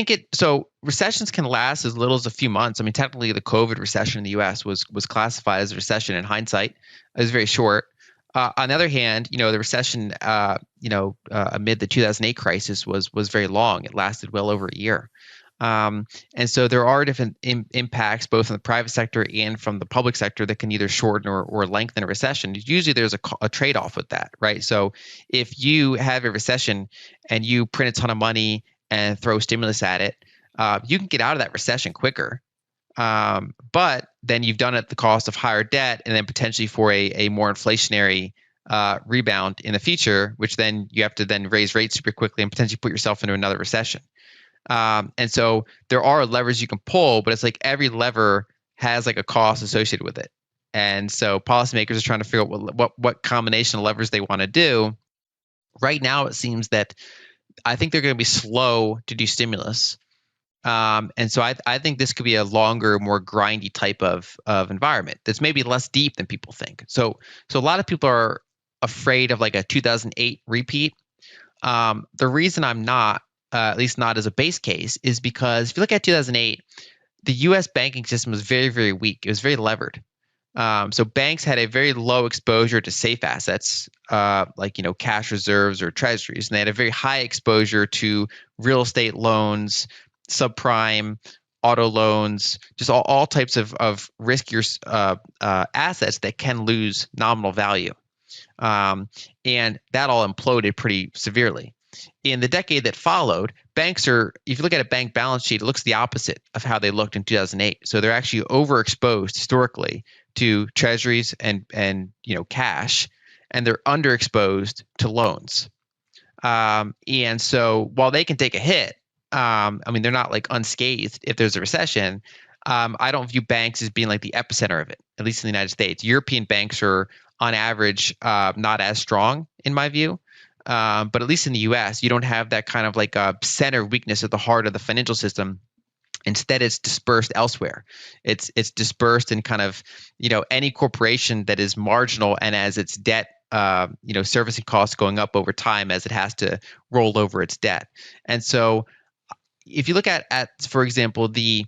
think so recessions can last as little as a few months. I mean, technically the COVID recession in the US was classified as a recession in hindsight. It was very short. On the other hand, the recession, amid the 2008 crisis was very long. It lasted well over a year. And so there are different impacts both in the private sector and from the public sector that can either shorten or lengthen a recession. Usually there's a trade-off with that, right? So if you have a recession and you print a ton of money and throw stimulus at it, you can get out of that recession quicker. But then you've done it at the cost of higher debt and then potentially for a more inflationary rebound in the future, which then you have to then raise rates super quickly and potentially put yourself into another recession. And so there are levers you can pull, but it's like every lever has like a cost associated with it. And so policymakers are trying to figure out what combination of levers they want to do. Right now, it seems that I think they're going to be slow to do stimulus. And so I think this could be a longer, more grindy type of environment that's maybe less deep than people think. So a lot of people are afraid of like a 2008 repeat. The reason I'm not, at least not as a base case, is because if you look at 2008, the U.S. banking system was very, very weak. It was very levered. So banks had a very low exposure to safe assets, like cash reserves or treasuries, and they had a very high exposure to real estate loans, subprime, auto loans, just all types of riskier assets that can lose nominal value. And that all imploded pretty severely. In the decade that followed, if you look at a bank balance sheet, it looks the opposite of how they looked in 2008. So they're actually overexposed historically to treasuries and cash, and they're underexposed to loans. And so while they can take a hit, they're not like unscathed if there's a recession. I don't view banks as being like the epicenter of it, at least in the United States. European banks are on average not as strong in my view. But at least in the U.S., you don't have that kind of like a center weakness at the heart of the financial system. Instead, it's dispersed elsewhere. It's dispersed in kind of any corporation that is marginal and as its debt servicing costs going up over time as it has to roll over its debt. And so if you look at for example the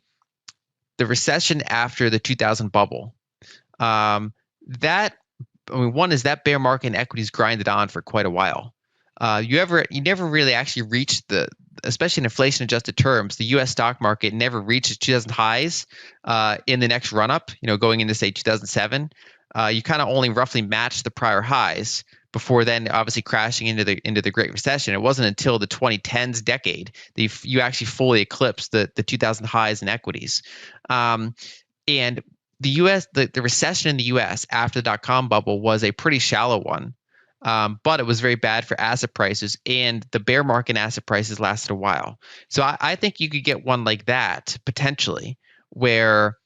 recession after the 2000 bubble, one is that bear market in equities grinded on for quite a while. You never really actually reached especially in inflation adjusted terms, the U.S. stock market never reached its 2000 highs in the next run up. Going into say 2007, you kind of only roughly matched the prior highs before then obviously crashing into the Great Recession. It wasn't until the 2010s decade that you actually fully eclipsed the 2000 highs in equities. And the U.S. the recession in the U.S. after the dot-com bubble was a pretty shallow one. But it was very bad for asset prices, and the bear market asset prices lasted a while. So I think you could get one like that potentially, where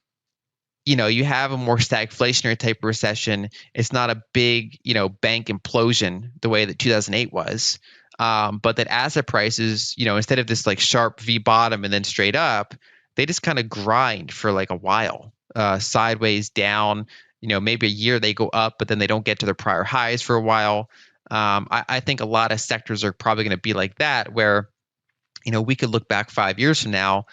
you have a more stagflationary type of recession. It's not a big bank implosion the way that 2008 was, but that asset prices instead of this like sharp V bottom and then straight up, they just kind of grind for like a while, sideways down. Maybe a year they go up, but then they don't get to their prior highs for a while. I think a lot of sectors are probably going to be like that, where, we could look back 5 years from now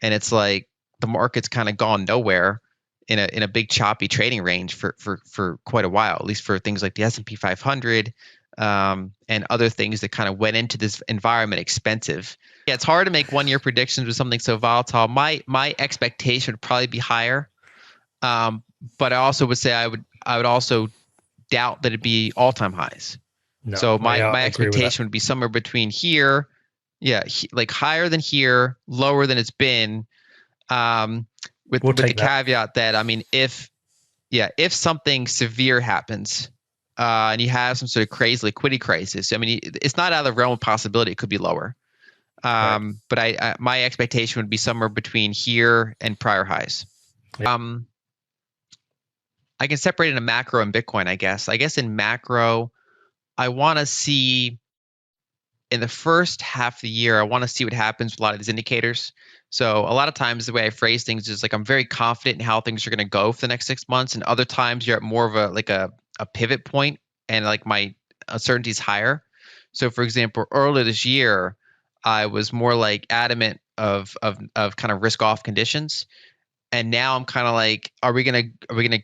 and it's like the market's kind of gone nowhere in a big choppy trading range for quite a while, at least for things like the S&P 500 and other things that kind of went into this environment expensive. Yeah, it's hard to make 1 year predictions with something so volatile. My expectation would probably be higher. But I also would say I would also doubt that it'd be all-time highs. No, so my agree expectation would be somewhere between here, like higher than here, lower than it's been, with the caveat that if something severe happens, and you have some sort of crazy liquidity crisis, it's not out of the realm of possibility. It could be lower. Right. But my expectation would be somewhere between here and prior highs. Yeah. I can separate into macro and Bitcoin, I guess. I guess in macro, I want to see in the first half of the year, I want to see what happens with a lot of these indicators. So a lot of times the way I phrase things is like I'm very confident in how things are going to go for the next 6 months. And other times you're at more of a pivot point and like my uncertainty is higher. So for example, earlier this year, I was more like adamant of kind of risk off conditions. And now I'm kind of like, are we gonna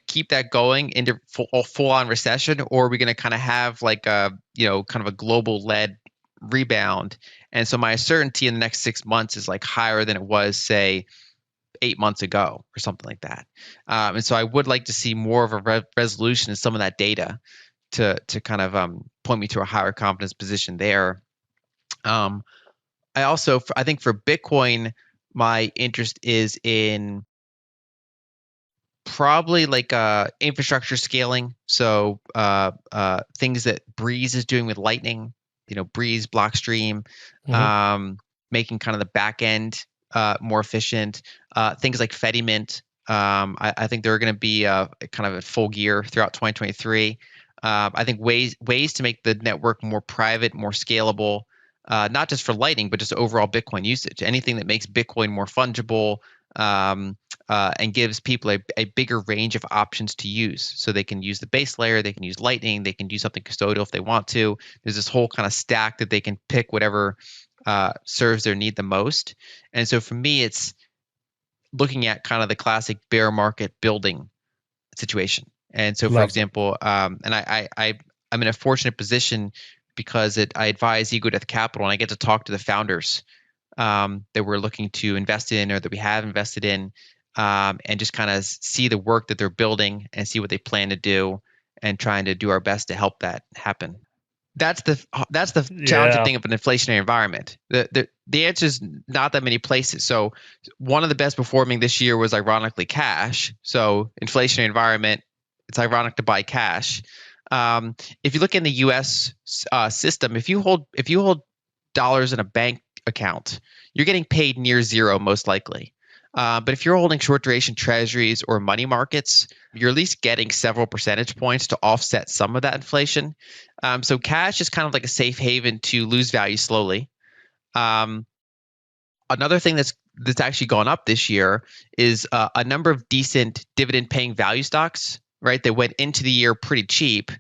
keep that going into full on recession, or are we gonna kind of have like a kind of a global led rebound? And so my uncertainty in the next 6 months is like higher than it was, say, 8 months ago or something like that. And so I would like to see more of a resolution in some of that data to kind of point me to a higher confidence position there. Um, I think for Bitcoin, my interest is in probably like infrastructure scaling. So things that Breeze is doing with Lightning, Breeze, Blockstream, Hmm. making kind of the back end more efficient. Things like Fedimint. I think they're going to be kind of a full gear throughout 2023. I think ways to make the network more private, more scalable, not just for Lightning, but just overall Bitcoin usage. Anything that makes Bitcoin more fungible, and gives people a bigger range of options to use. So they can use the base layer, they can use Lightning, they can do something custodial if they want to. There's this whole kind of stack that they can pick whatever serves their need the most. And so for me, it's looking at kind of the classic bear market building situation. And so, for Love it. example, I'm in a fortunate position because I advise Ego Death Capital, and I get to talk to the founders that we're looking to invest in or that we have invested in, and just kind of see the work that they're building and see what they plan to do, and trying to do our best to help that happen. That's the challenging Yeah. thing of an inflationary environment. The answer is not that many places. So one of the best performing this year was ironically cash. So inflationary environment, it's ironic to buy cash. If you look in the U.S. System, if you hold dollars in a bank account, you're getting paid near zero most likely. But if you're holding short duration treasuries or money markets, you're at least getting several percentage points to offset some of that inflation. So cash is kind of like a safe haven to lose value slowly. Um, Another thing that's actually gone up this year is a number of decent dividend paying value stocks, right? That went into the year pretty cheap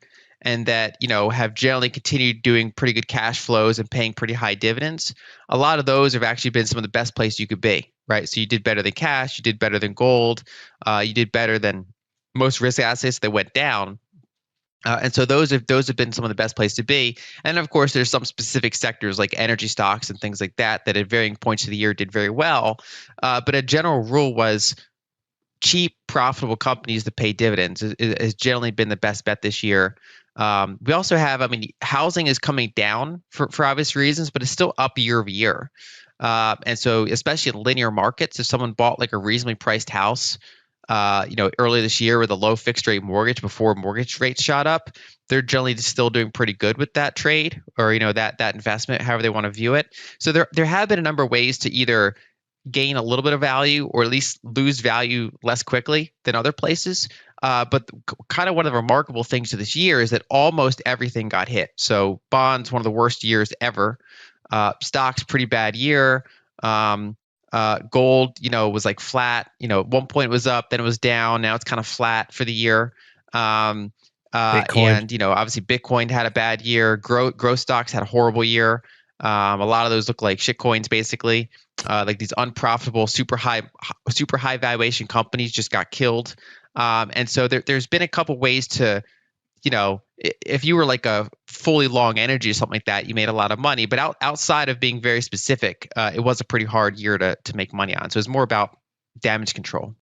and that have generally continued doing pretty good cash flows and paying pretty high dividends. A lot of those have actually been some of the best places you could be, right? So you did better than cash, you did better than gold, you did better than most risk assets that went down. And so those have been some of the best places to be. And of course, there's some specific sectors like energy stocks and things like that that at varying points of the year did very well. But a general rule was cheap, profitable companies that pay dividends has generally been the best bet this year. We also have, I mean, housing is coming down for obvious reasons, but it's still up year over year. And so, especially in linear markets, if someone bought like a reasonably priced house, early this year with a low fixed rate mortgage before mortgage rates shot up, they're generally still doing pretty good with that trade or that investment, however they want to view it. So there have been a number of ways to either gain a little bit of value or at least lose value less quickly than other places. But kind of one of the remarkable things to this year is that almost everything got hit. So bonds, one of the worst years ever. Stocks, pretty bad year. Gold, was like flat. At one point it was up, then it was down. Now it's kind of flat for the year. Bitcoin. And obviously Bitcoin had a bad year. Growth stocks had a horrible year. A lot of those look like shit coins, basically. Like these unprofitable, super high valuation companies just got killed. And so there's been a couple ways to, if you were like a fully long energy or something like that, you made a lot of money. But outside of being very specific, it was a pretty hard year to make money on. So it's more about damage control.